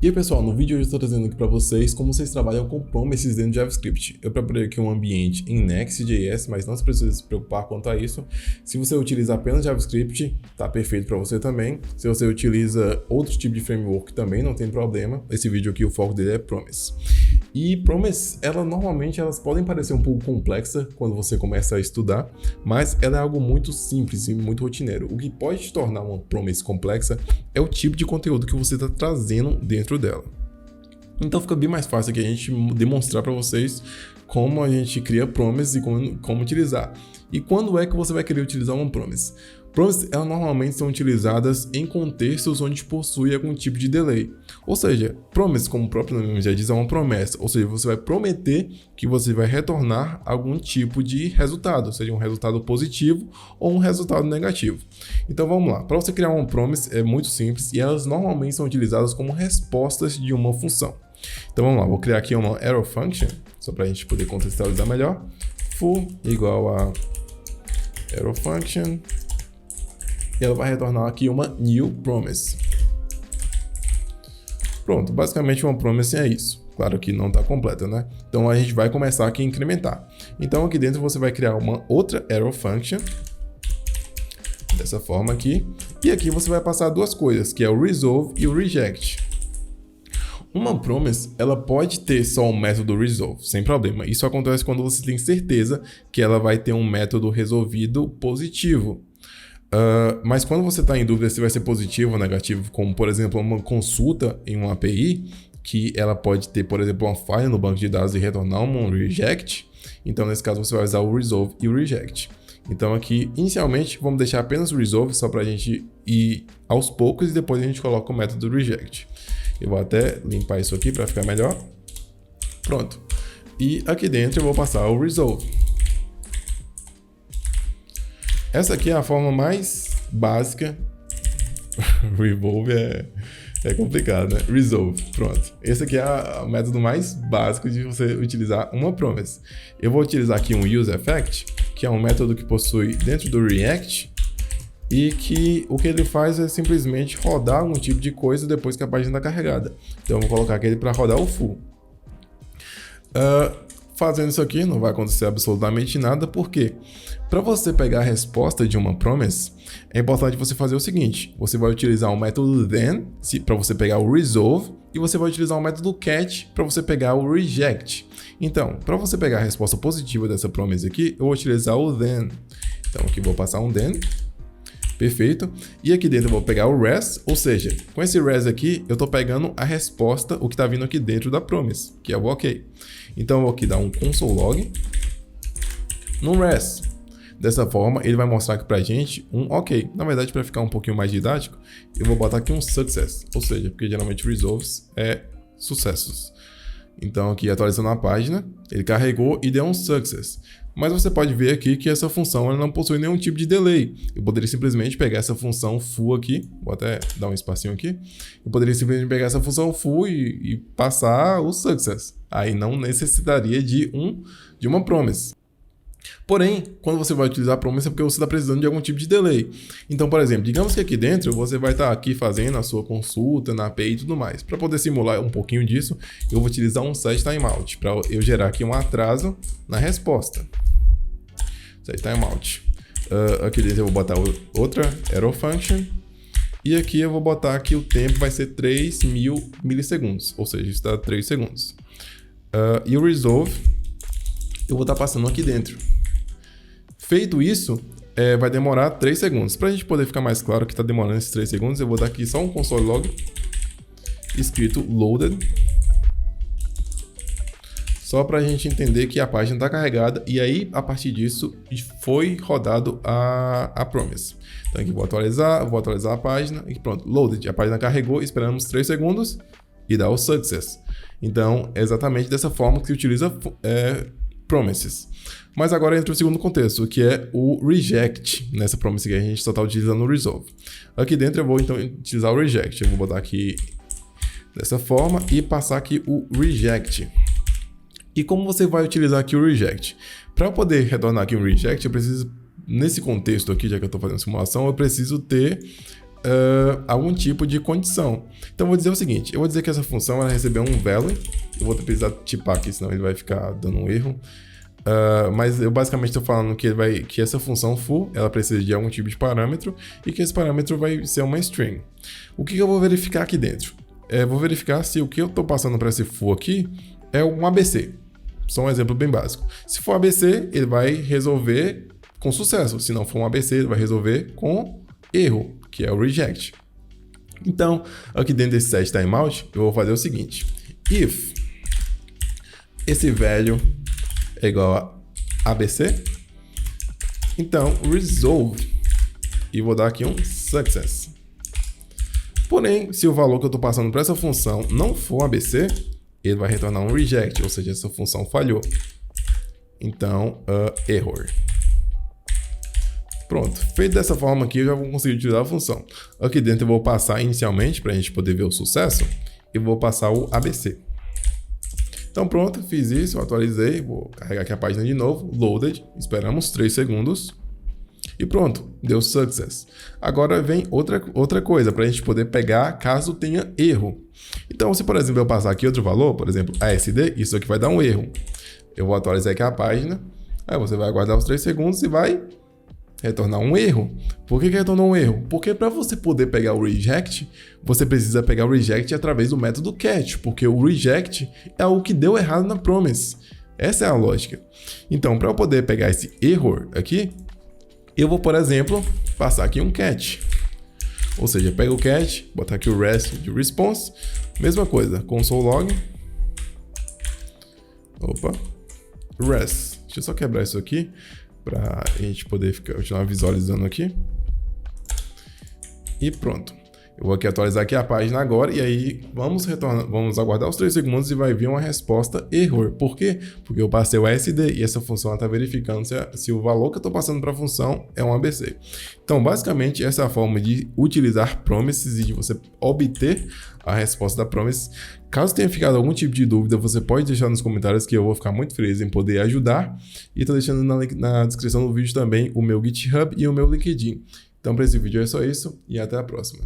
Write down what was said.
E aí pessoal, no vídeo hoje eu estou trazendo aqui para vocês como vocês trabalham com promises dentro de JavaScript. Eu preparei aqui um ambiente em Next.js, mas não se precisa se preocupar quanto a isso. Se você utiliza apenas JavaScript, tá perfeito para você também. Se você utiliza outro tipo de framework também, não tem problema. Esse vídeo aqui, o foco dele é promise. E promise, normalmente elas podem parecer um pouco complexa quando você começa a estudar, mas ela é algo muito simples e muito rotineiro. O que pode te tornar uma promise complexa é o tipo de conteúdo que você está trazendo dentro dela. Então fica bem mais fácil aqui a gente demonstrar para vocês como a gente cria promise e como utilizar. E quando é que você vai querer utilizar uma promise? Promises, elas normalmente são utilizadas em contextos onde possui algum tipo de delay. Ou seja, promise, como o próprio nome já diz, é uma promessa. Ou seja, você vai prometer que você vai retornar algum tipo de resultado, seja um resultado positivo ou um resultado negativo. Então vamos lá. Para você criar uma promise é muito simples e elas normalmente são utilizadas como respostas de uma função. Então vamos lá, vou criar aqui uma arrow function, só para a gente poder contextualizar melhor. Foo igual a arrow function. E ela vai retornar aqui uma new promise. Pronto, basicamente uma promise é isso. Claro que não está completa, né? Então a gente vai começar aqui a incrementar. Então aqui dentro você vai criar uma outra arrow function. Dessa forma aqui. E aqui você vai passar duas coisas, que é o resolve e o reject. Uma promise, ela pode ter só um método resolve, sem problema. Isso acontece quando você tem certeza que ela vai ter um método resolvido positivo. Mas quando você está em dúvida se vai ser positivo ou negativo, como por exemplo uma consulta em uma API, que ela pode ter, por exemplo, uma falha no banco de dados e retornar um reject, então nesse caso você vai usar o resolve e o reject. Então aqui, inicialmente, vamos deixar apenas o resolve, só para a gente ir aos poucos e depois a gente coloca o método reject. Eu vou até limpar isso aqui para ficar melhor. Pronto. E aqui dentro eu vou passar o resolve. Essa aqui é a forma mais básica. Revolve é complicado, né? Resolve, pronto. Esse aqui é o método mais básico de você utilizar uma promise. Eu vou utilizar aqui um useEffect, que é um método que possui dentro do React e que o que ele faz é simplesmente rodar algum tipo de coisa depois que a página está carregada. Então eu vou colocar aquele para rodar o full. Fazendo isso aqui não vai acontecer absolutamente nada, porque para você pegar a resposta de uma promise, é importante você fazer o seguinte: você vai utilizar o método then para você pegar o resolve e você vai utilizar o método catch para você pegar o reject. Então, para você pegar a resposta positiva dessa promise aqui, eu vou utilizar o then. Então aqui vou passar um then. Perfeito. E aqui dentro eu vou pegar o res, ou seja, com esse res aqui, eu estou pegando a resposta, o que está vindo aqui dentro da promise, que é o ok. Então eu vou aqui dar um console log no res. Dessa forma, ele vai mostrar aqui pra gente um ok. Na verdade, para ficar um pouquinho mais didático, eu vou botar aqui um success, ou seja, porque geralmente resolves é sucessos. Então aqui atualizando a página, ele carregou e deu um success. Mas você pode ver aqui que essa função ela não possui nenhum tipo de delay. Eu poderia simplesmente pegar essa função foo aqui, vou até dar um espacinho aqui. Eu poderia simplesmente pegar essa função foo e passar o success. Aí não necessitaria de uma promise. Porém, quando você vai utilizar a promise é porque você está precisando de algum tipo de delay. Então, por exemplo, digamos que aqui dentro você vai estar aqui fazendo a sua consulta na API e tudo mais. Para poder simular um pouquinho disso, eu vou utilizar um setTimeout para eu gerar aqui um atraso na resposta. setTimeout. Aqui dentro eu vou botar outra arrow function. E aqui eu vou botar que o tempo vai ser 3.000 milissegundos, ou seja, está 3 segundos. E o resolve eu vou estar passando aqui dentro. Feito isso, vai demorar 3 segundos. Para a gente poder ficar mais claro que está demorando esses 3 segundos, eu vou dar aqui só um console log escrito loaded. Só para a gente entender que a página está carregada e aí, a partir disso, foi rodado a promise. Então aqui vou atualizar a página e pronto, loaded. A página carregou, esperamos 3 segundos e dá o success. Então, é exatamente dessa forma que se utiliza promises. Mas agora entra o segundo contexto, que é o reject, nessa promise que a gente só está utilizando o resolve. Aqui dentro eu vou então utilizar o reject. Eu vou botar aqui dessa forma e passar aqui o reject. E como você vai utilizar aqui o reject? Para poder retornar aqui um reject, eu preciso, nesse contexto aqui, já que eu estou fazendo simulação, eu preciso ter algum tipo de condição. Então, eu vou dizer o seguinte, eu vou dizer que essa função vai receber um value, eu vou precisar tipar aqui, senão ele vai ficar dando um erro. Mas eu basicamente estou falando que essa função foo, ela precisa de algum tipo de parâmetro e que esse parâmetro vai ser uma string. O que eu vou verificar aqui dentro? Vou verificar se o que eu estou passando para esse foo aqui é um ABC. Só um exemplo bem básico. Se for ABC, ele vai resolver com sucesso. Se não for um ABC, ele vai resolver com erro, que é o reject. Então, aqui dentro desse set timeout, eu vou fazer o seguinte. If esse value é igual a ABC, então resolve, e vou dar aqui um success. Porém, se o valor que eu estou passando para essa função não for ABC, ele vai retornar um reject, ou seja, essa função falhou. Então, error. Pronto, feito dessa forma aqui, eu já vou conseguir utilizar a função. Aqui dentro eu vou passar inicialmente, para a gente poder ver o sucesso, e vou passar o ABC. Então pronto, fiz isso, atualizei, vou carregar aqui a página de novo, loaded, esperamos 3 segundos e pronto, deu success. Agora vem outra coisa para a gente poder pegar caso tenha erro. Então se por exemplo eu passar aqui outro valor, por exemplo ASD, isso aqui vai dar um erro. Eu vou atualizar aqui a página, aí você vai aguardar os 3 segundos e vai retornar um erro. Por que retornou um erro? Porque para você poder pegar o reject, você precisa pegar o reject através do método catch, porque o reject é o que deu errado na promise. Essa é a lógica. Então, para eu poder pegar esse error aqui, eu vou, por exemplo, passar aqui um catch. Ou seja, pega o catch, botar aqui o rest de response, mesma coisa, console log. Opa, rest. Deixa eu só quebrar isso aqui, para a gente poder continuar visualizando aqui. E pronto. Eu vou aqui atualizar aqui a página agora e aí vamos aguardar os 3 segundos e vai vir uma resposta error. Por quê? Porque eu passei o ASD e essa função está verificando se o valor que eu estou passando para a função é um ABC. Então, basicamente, essa é a forma de utilizar promises e de você obter a resposta da promise. Caso tenha ficado algum tipo de dúvida, você pode deixar nos comentários que eu vou ficar muito feliz em poder ajudar. E estou deixando na descrição do vídeo também o meu GitHub e o meu LinkedIn. Então, para esse vídeo é só isso e até a próxima.